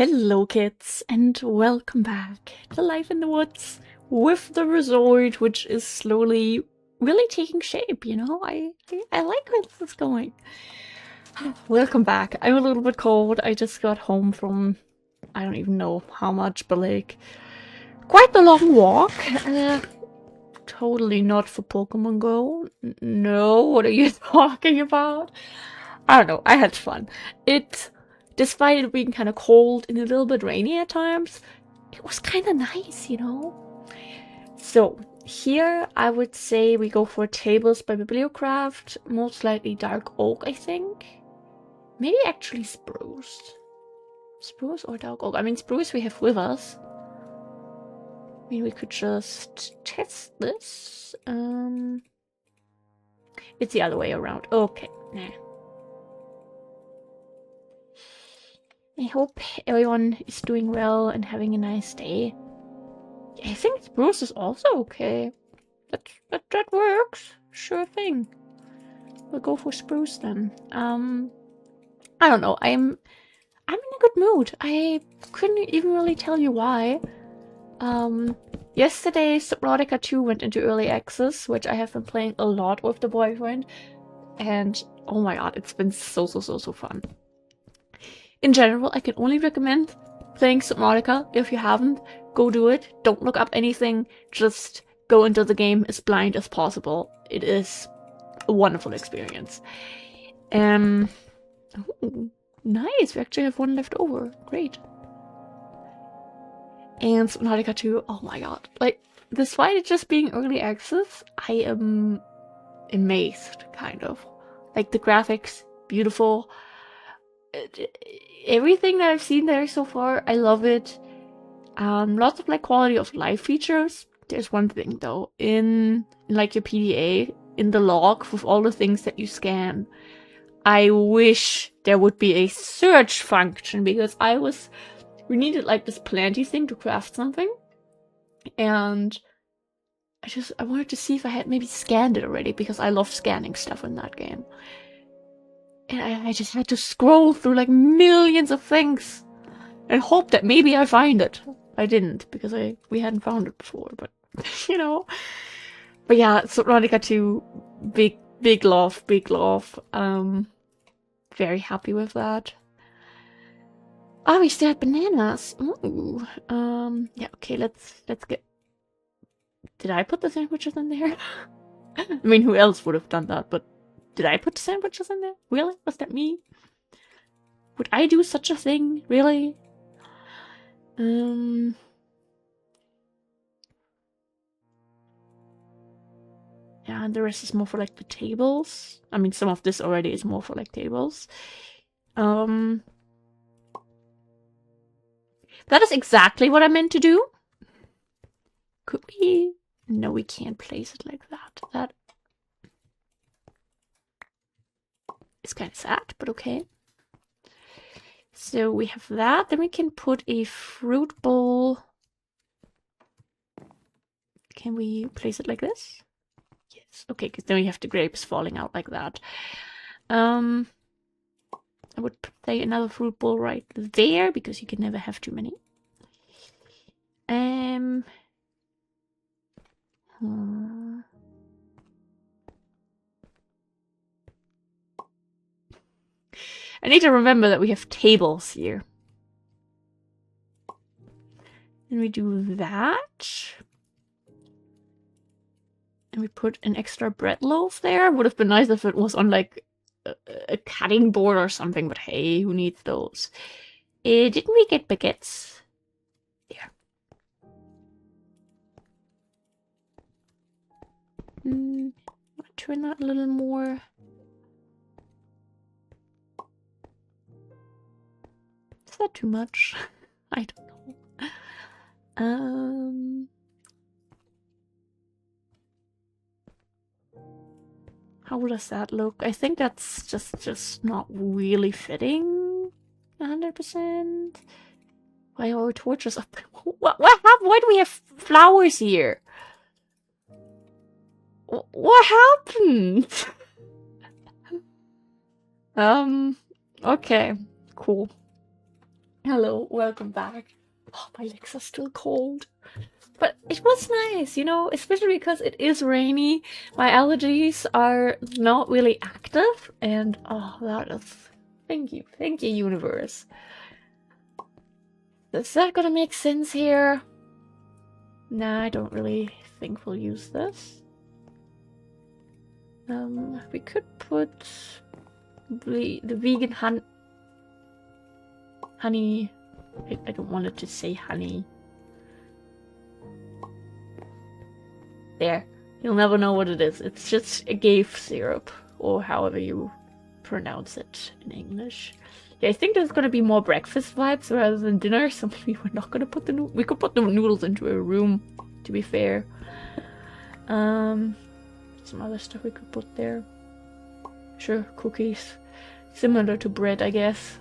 Hello kids, and welcome back to Life in the Woods with the resort, which is slowly really taking shape, you know? I like where this is going. Welcome back. I'm a little bit cold. I just got home from, I don't even know how much, but like, quite the long walk. Totally not for Pokemon Go. No, what are you talking about? I don't know, I had fun. Despite it being kind of cold and a little bit rainy at times, it was kind of nice, you know? So, here I would say we go for tables by Bibliocraft, most likely dark oak, I think. Maybe actually spruce. Spruce or dark oak? I mean, spruce we have with us. I mean, we could just test this. It's the other way around. Okay, nah. I hope everyone is doing well and having a nice day. I think spruce is also okay. That works. Sure thing. We'll go for spruce then. I don't know. I'm in a good mood. I couldn't even really tell you why. Yesterday Subnautica 2 went into early access, which I have been playing a lot with the boyfriend, and oh my god, it's been so fun. In general, I can only recommend playing Subnautica. If you haven't, go do it. Don't look up anything. Just go into the game as blind as possible. It is a wonderful experience. Ooh, nice. We actually have one left over. Great. And Subnautica 2, oh my god. Like, despite it just being early access, I am amazed, kind of. Like, the graphics, beautiful. Everything that I've seen there so far, I love it. Lots of like quality of life features. There's one thing though, in like your PDA, in the log with all the things that you scan, I wish there would be a search function, because we needed like this planty thing to craft something, and I wanted to see if I had maybe scanned it already, because I love scanning stuff in that game. And I just had to scroll through like millions of things and hope that maybe I find it. I didn't, because we hadn't found it before, but you know. But yeah, Subnautica 2, big love. Very happy with that. Oh, we still had bananas. Ooh. Yeah, okay, let's get. Did I put the sandwiches in there? I mean, who else would have done that? But did I put the sandwiches in there? Really? Was that me? Would I do such a thing? Really? Yeah, and the rest is more for like the tables. I mean, some of this already is more for like tables. That is exactly what I meant to do. Could we? No, we can't place it like that. That is kind of sad, but okay. So we have that. Then we can put a fruit bowl. Can we place it like this? Yes. Okay, because then we have the grapes falling out like that. I would say another fruit bowl right there, because you can never have too many. I need to remember that we have tables here. And we do that. And we put an extra bread loaf there. Would have been nice if it was on like a cutting board or something, but hey, who needs those? Didn't we get baguettes? There. Turn that a little more. Is that too much? I don't know. How does that look? I think that's just not really fitting 100%. Why are our torches up? What happened? Why do we have flowers here? What happened? Okay, cool. Hello, welcome back. Oh, my legs are still cold. But it was nice, you know, especially because it is rainy. My allergies are not really active, and oh, that is. Thank you, universe. Is that gonna make sense here? Nah, I don't really think we'll use this. We could put the vegan honey. I don't want it to say honey. There. You'll never know what it is. It's just agave syrup, or however you pronounce it in English. Yeah, I think there's gonna be more breakfast vibes rather than dinner, so maybe we're not gonna put we could put the noodles into a room, to be fair. Some other stuff we could put there. Sure, cookies. Similar to bread, I guess.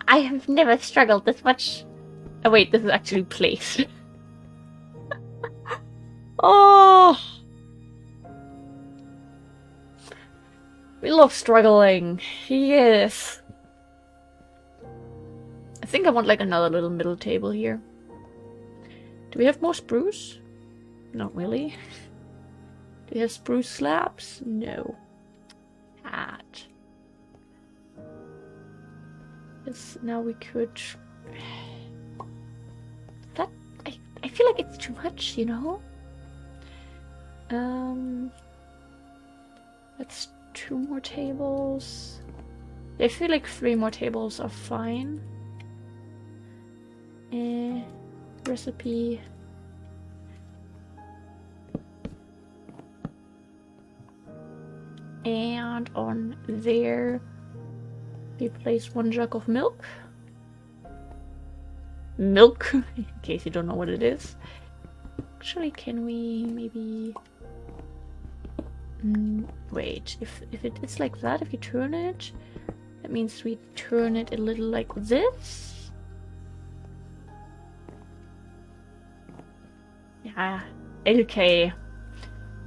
I have never struggled this much. Oh wait, this is actually placed. Oh! We love struggling. Yes. I think I want like another little middle table here. Do we have more spruce? Not really. Do we have spruce slabs? No. Hat. Yes, now we could... That... I feel like it's too much, you know? That's 2 more tables. I feel like 3 more tables are fine. Recipe. And on there, we place 1 jug of milk. Milk, in case you don't know what it is. Actually, can we maybe... wait, if it is like that, if you turn it, that means we turn it a little like this. Yeah, okay.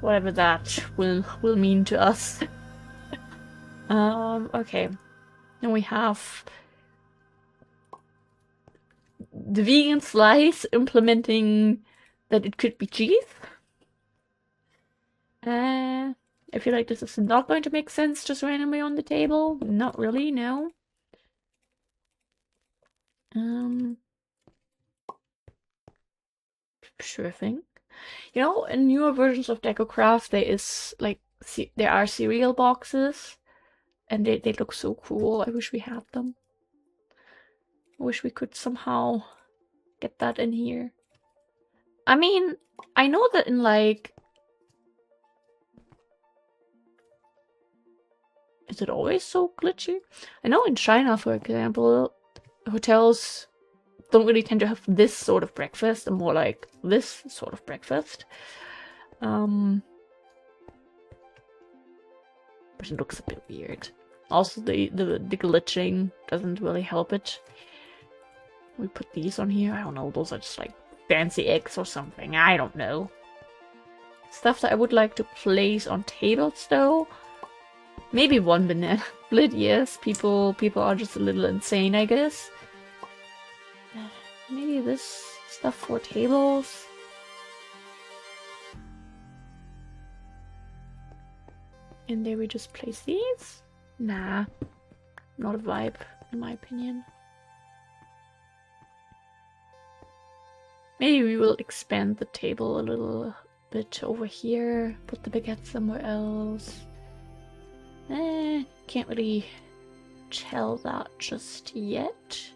Whatever that will mean to us. Okay. Then we have the vegan slice implementing that it could be cheese. I feel like this is not going to make sense just randomly on the table. Not really, no. Sure thing. You know, in newer versions of DecoCraft, there is like there are cereal boxes, and they look so cool. I wish we had them. I wish we could somehow get that in here. I mean, I know that in like... Is it always so glitchy? I know in China, for example, hotels don't really tend to have this sort of breakfast, and more like this sort of breakfast. But it looks a bit weird. Also, the glitching doesn't really help it. We put these on here. I don't know. Those are just like fancy eggs or something. I don't know. Stuff that I would like to place on tables, though. Maybe 1 banana split. Yes, people are just a little insane, I guess. Maybe this stuff for tables. And there we just place these? Nah, not a vibe, in my opinion. Maybe we will expand the table a little bit over here. Put the baguette somewhere else. Can't really tell that just yet.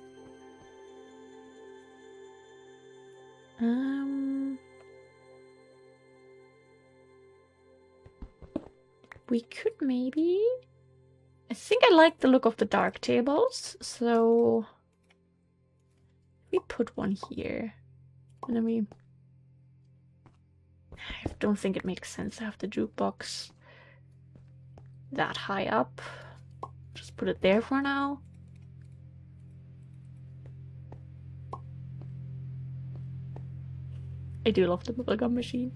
We could maybe... I think I like the look of the dark tables, so... we put one here. And then we... I don't think it makes sense to have the jukebox that high up. Just put it there for now. I do love the bubblegum machine.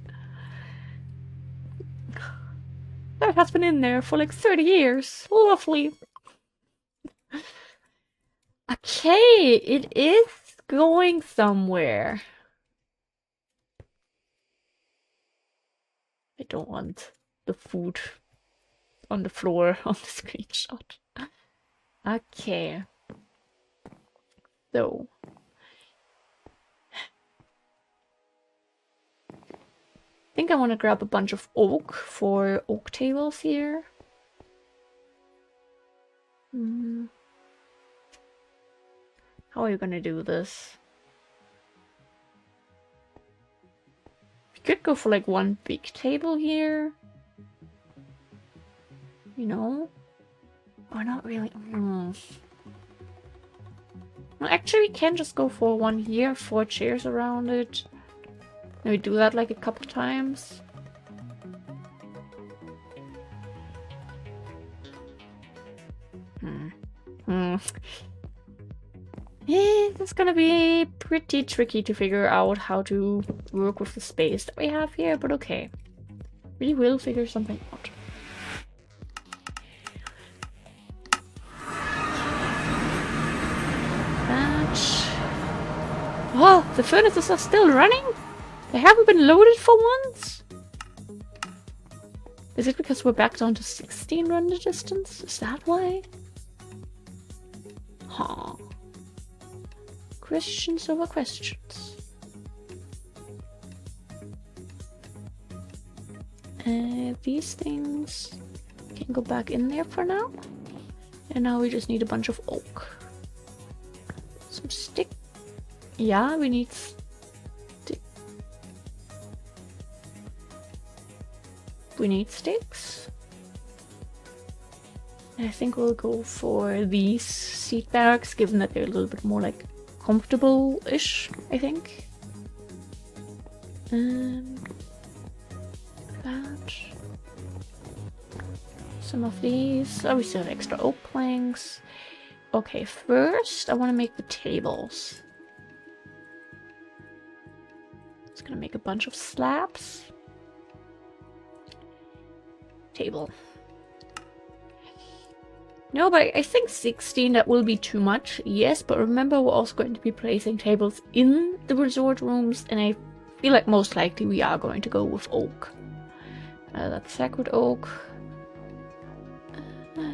That has been in there for like 30 years. Lovely. Okay, it is going somewhere. I don't want the food on the floor on the screenshot. Okay. So. I think I want to grab a bunch of oak for oak tables here. How are you gonna do this? We could go for like one big table here. You know? Or not really. Well, actually, we can just go for one here, 4 chairs around it. And we do that like a couple times. It's gonna be pretty tricky to figure out how to work with the space that we have here, but okay. We will figure something out. Oh, the furnaces are still running? They haven't been loaded for once? Is it because we're back down to 16 render distance? Is that why? Huh. Questions over questions. These things can go back in there for now. And now we just need a bunch of oak. Some stick. Yeah, we need stick. We need sticks. I think we'll go for these seat barracks, given that they're a little bit more like comfortable-ish, I think. That. Some of these. Oh, we still have extra oak planks. Okay, first I want to make the tables. Just gonna make a bunch of slabs. Table. No, but I think 16, that will be too much. Yes, but remember we're also going to be placing tables in the resort rooms, and I feel like most likely we are going to go with oak. That's sacred oak. There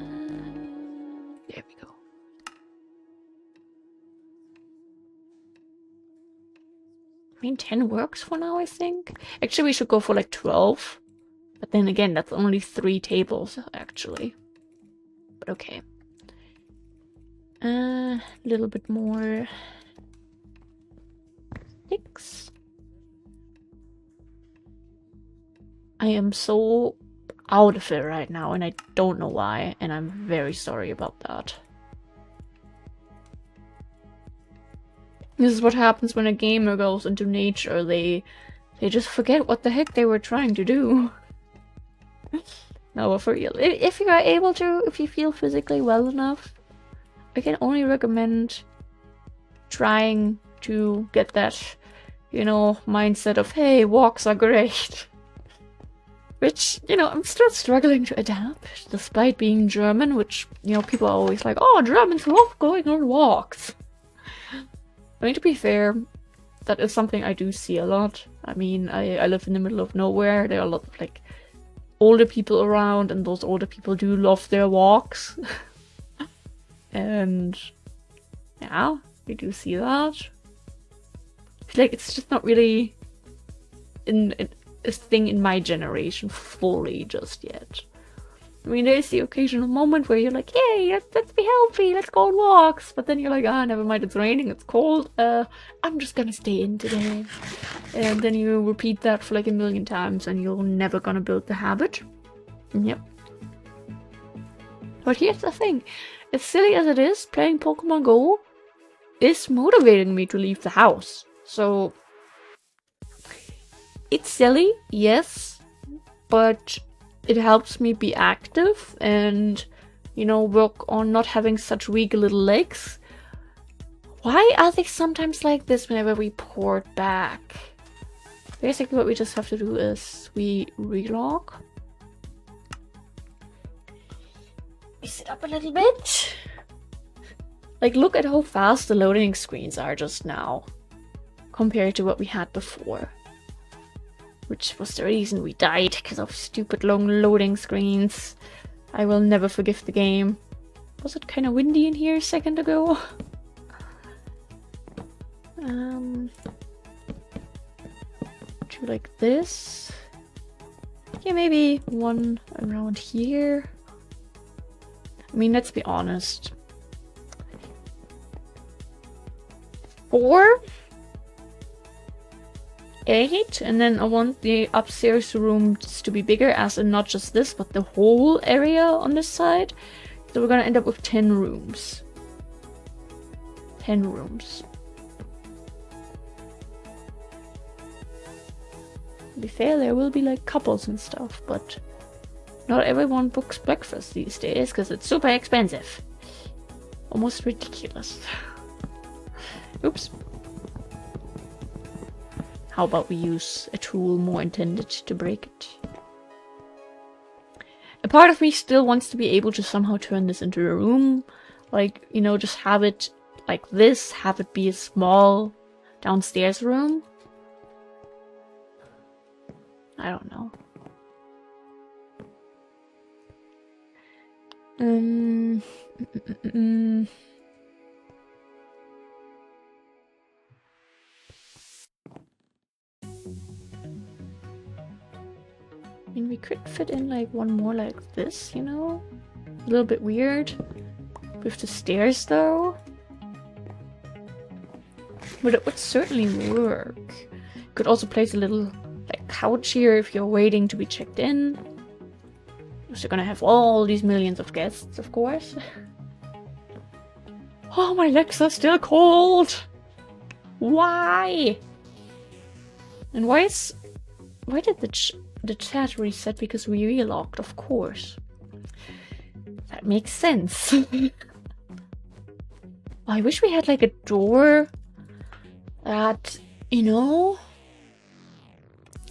we go. I mean, 10 works for now, I think. Actually, we should go for like 12. But then again, that's only 3 tables, actually. But okay. A little bit more sticks. I am so out of it right now, and I don't know why, and I'm very sorry about that. This is what happens when a gamer goes into nature. They just forget what the heck they were trying to do. No, but for real, if you are able to, if you feel physically well enough, I can only recommend trying to get that, you know, mindset of, hey, walks are great. Which, you know, I'm still struggling to adapt, despite being German, which, you know, people are always like, oh, Germans love going on walks. I mean, to be fair, that is something I do see a lot. I mean, I live in the middle of nowhere. There are a lot of, like, older people around, and those older people do love their walks. And yeah, we do see that. I feel like it's just not really a thing in my generation fully just yet. I mean, there's the occasional moment where you're like, yay, let's be healthy, let's go on walks. But then you're like, ah, never mind, it's raining, it's cold. I'm just gonna stay in today. And then you repeat that for like a million times and you're never gonna build the habit. Yep. But here's the thing. As silly as it is, playing Pokemon Go is motivating me to leave the house. So it's silly, yes, but it helps me be active and, you know, work on not having such weak little legs. Why are they sometimes like this whenever we port back? Basically what we just have to do is we relog. Raise it up a little bit. Like, look at how fast the loading screens are just now compared to what we had before. Which was the reason we died, because of stupid long loading screens. I will never forgive the game. Was it kind of windy in here a second ago? Do like this. Yeah, maybe one around here. I mean, let's be honest. 4, 8, and then I want the upstairs rooms to be bigger, as in not just this, but the whole area on this side. So we're gonna end up with 10 rooms. 10 rooms. To be fair, there will be like couples and stuff, but not everyone books breakfast these days because it's super expensive. Almost ridiculous. Oops. How about we use a tool more intended to break it? A part of me still wants to be able to somehow turn this into a room. Like, you know, just have it like this, have it be a small downstairs room. I don't know. I mean, we could fit in like one more like this, you know? A little bit weird. With the stairs though. But it would certainly work. Could also place a little like couch here if you're waiting to be checked in. So you're gonna have all these millions of guests, of course. Oh, my legs are still cold! Why? And why did the chat reset? Because we relogged, of course. That makes sense. I wish we had like a door that, you know...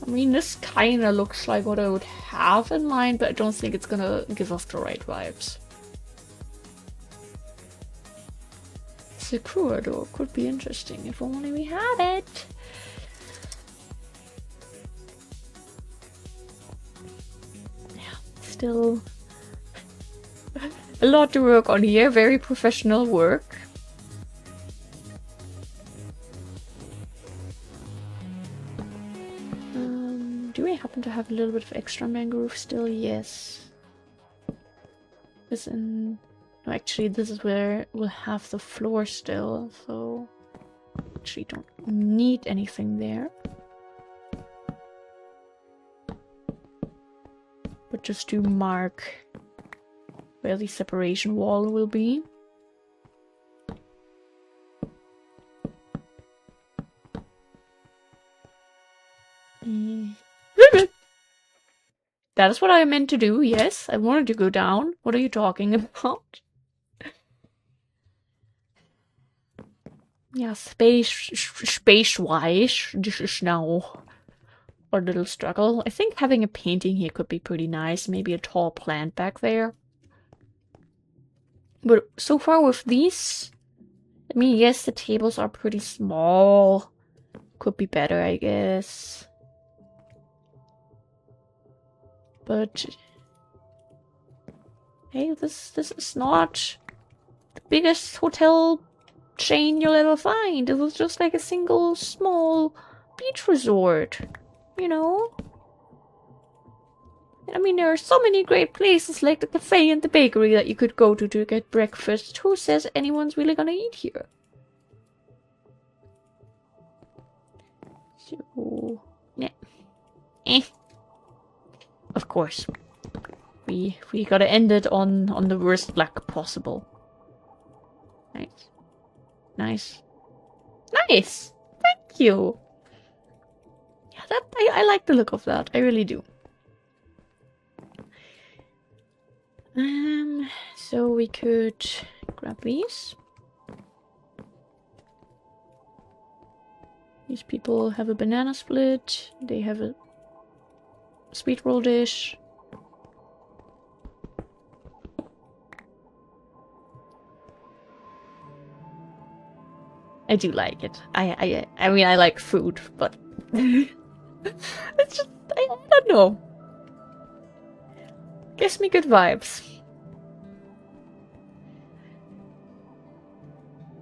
I mean, this kinda looks like what I would have in mind, but I don't think it's gonna give us the right vibes. Sakura door could be interesting if only we had it. Yeah, still a lot to work on here. Very professional work. Do we happen to have a little bit of extra mangrove still? Yes. No, actually, this is where we'll have the floor still, so actually don't need anything there. But just to mark where the separation wall will be. That is what I meant to do, yes. I wanted to go down. What are you talking about? Yeah, space-wise, this is now a little struggle. I think having a painting here could be pretty nice. Maybe a tall plant back there. But so far with these, I mean, yes, the tables are pretty small. Could be better, I guess. But hey, this is not the biggest hotel chain you'll ever find. It was just like a single small beach resort, you know? I mean, there are so many great places like the cafe and the bakery that you could go to get breakfast. Who says anyone's really gonna eat here? So, yeah. Of course. We gotta end it on the worst luck possible. Nice. Nice. Nice! Thank you! Yeah, I like the look of that. I really do. So we could grab these. These people have a banana split. They have a sweet roll dish. I do like it. I mean, I like food, but it's just, I don't know. Gives me good vibes.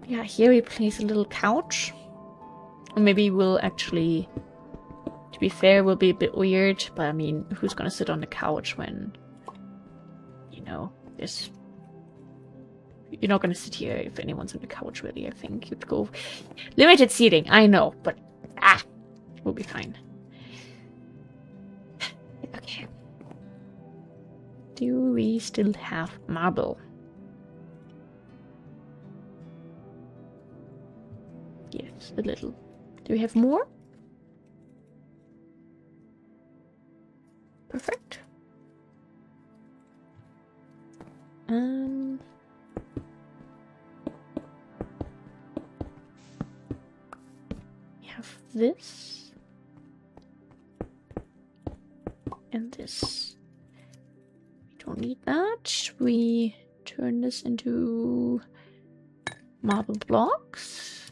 Yeah, here we place a little couch. Or maybe we'll actually, to be fair, will be a bit weird, but I mean, who's gonna sit on the couch when, you know, this... You're not gonna sit here if anyone's on the couch, really. I think you'd go... Limited seating, I know, but... we'll be fine. Okay. Do we still have marble? Yes, a little. Do we have more? Perfect. We have this. And this. We don't need that. We turn this into marble blocks.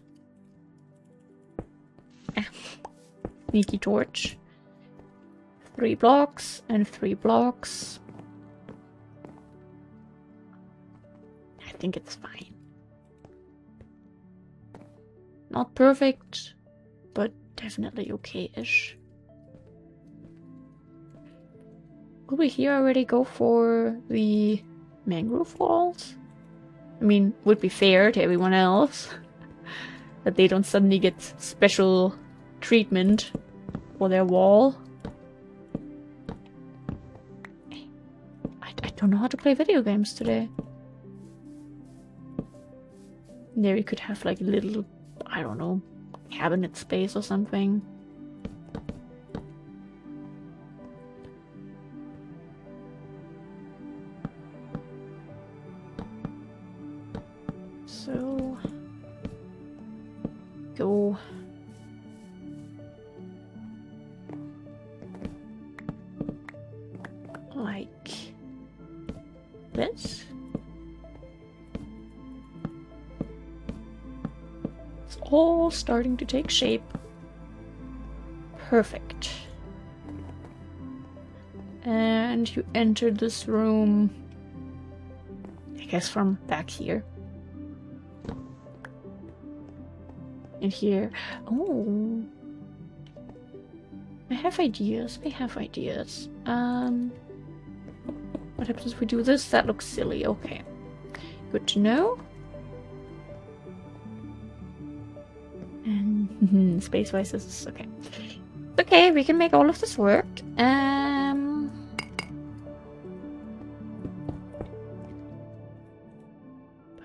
Sneaky torch. 3 blocks and 3 blocks. I think it's fine. Not perfect, but definitely okay-ish. Will we here already go for the mangrove walls? I mean, would be fair to everyone else. That they don't suddenly get special treatment for their wall. I don't know how to play video games today. There you could have like a little, I don't know, cabinet space or something. So... go... like this. It's all starting to take shape. Perfect. And you enter this room, I guess from back here. And here, oh, I have ideas. I have ideas. What happens if we do this? That looks silly. Okay, good to know. And space-wise, this is okay. Okay, we can make all of this work. I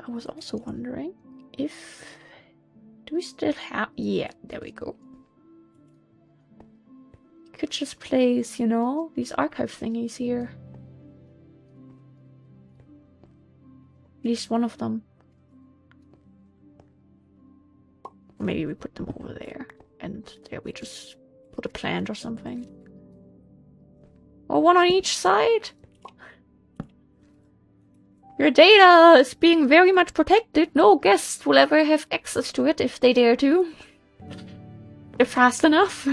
was also wondering if... Do we still have... Yeah, there we go. Could just place, you know, these archive thingies here. At least one of them. Maybe we put them over there. And there we just put a plant or something. Or one on each side. Your data is being very much protected. No guest will ever have access to it if they dare to. They're fast enough.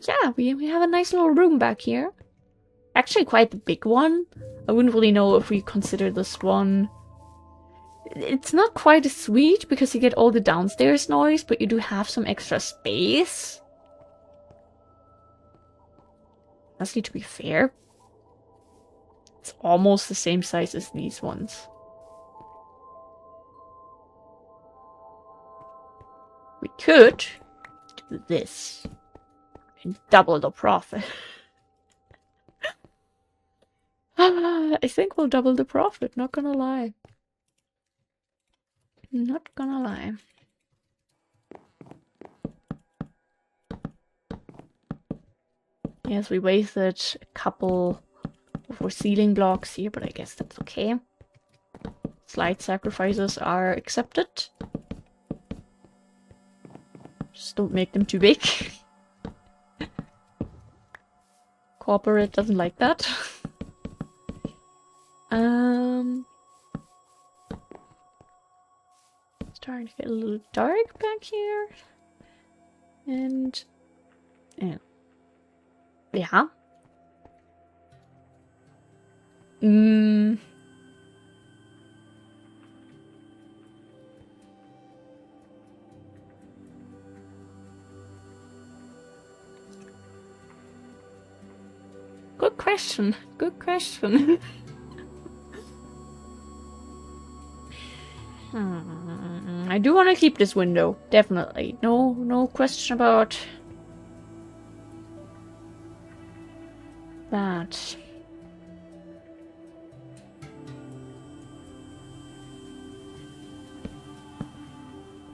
Yeah, we have a nice little room back here. Actually quite a big one. I wouldn't really know if we consider this one. It's not quite as sweet because you get all the downstairs noise, but you do have some extra space. Honestly, to be fair, it's almost the same size as these ones. We could do this and double the profit. I think we'll double the profit, not gonna lie. Not gonna lie. Yes, we wasted a couple of ceiling blocks here, but I guess that's okay. Slight sacrifices are accepted. Just don't make them too big. Corporate doesn't like that. Get a little dark back here. And yeah. Good question. Good question. I do want to keep this window, definitely. No question about that.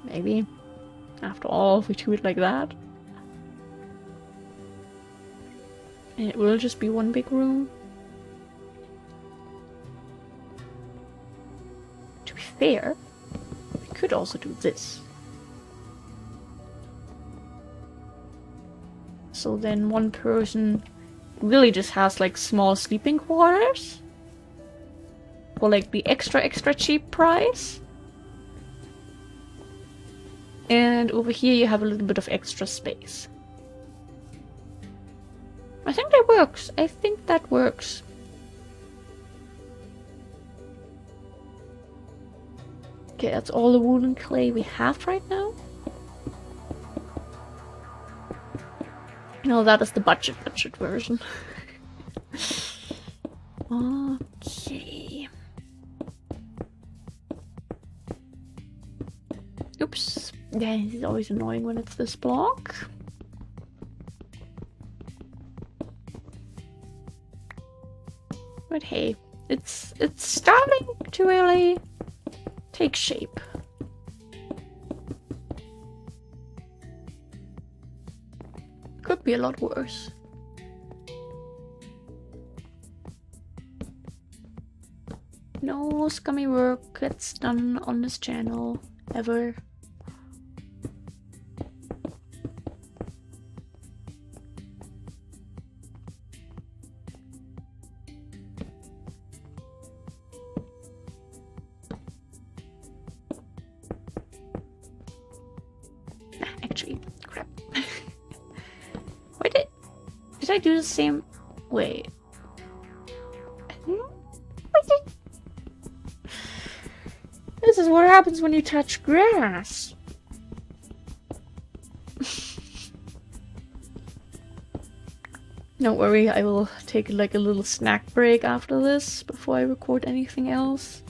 Maybe. After all, if we do it like that. And it will just be one big room. To be fair, we could also do this. So then one person really just has like small sleeping quarters. For like the extra cheap price. And over here you have a little bit of extra space. I think that works. I think that works. Okay, that's all the wool and clay we have right now. No, that is the budget version. Okay. Oops. Yeah, it's always annoying when it's this block. But hey, it's starting to really take shape. Could be a lot worse. No scummy work gets done on this channel, ever. Actually, crap. Why did I do the same way? This is what happens when you touch grass. Don't worry, I will take like a little snack break after this before I record anything else.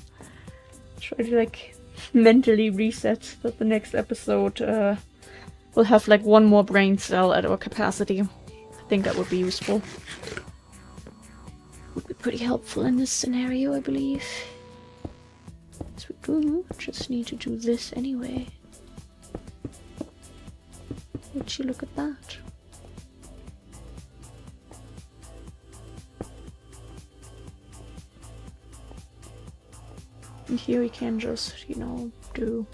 Try to like mentally reset that the next episode will have like one more brain cell at our capacity. I think that would be useful. Would be pretty helpful in this scenario, I believe. So we do just need to do this anyway. Would you look at that? And here we can just, you know, do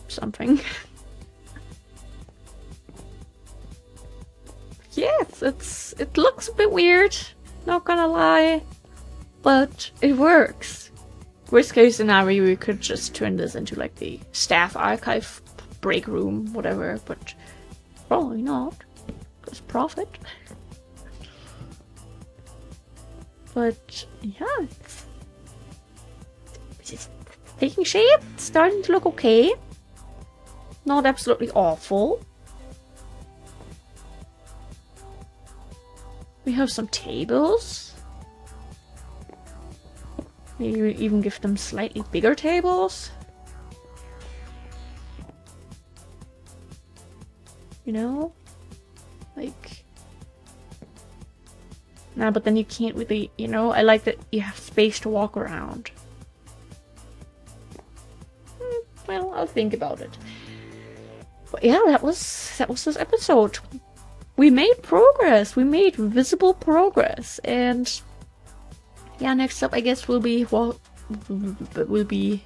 something. Yes, it looks a bit weird, not gonna lie, but it works. Worst case scenario, we could just turn this into like the staff archive break room, whatever, but probably not, because profit. But yeah, it's taking shape, it's starting to look okay. Not absolutely awful. We have some tables. Maybe we even give them slightly bigger tables. You know? Like... Nah, but then you can't really, you know? I like that you have space to walk around. Well, I'll think about it. But yeah, that was this episode. We made progress. We made visible progress, and yeah, next up, I guess we'll be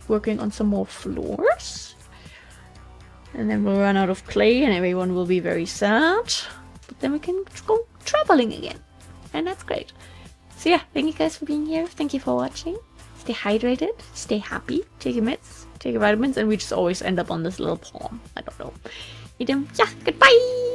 working on some more floors, and then we'll run out of clay, and everyone will be very sad. But then we can go traveling again, and that's great. So yeah, thank you guys for being here. Thank you for watching. Stay hydrated. Stay happy. Take your meds. take vitamins, and we just always end up on this little palm. I don't know. Yeah, goodbye!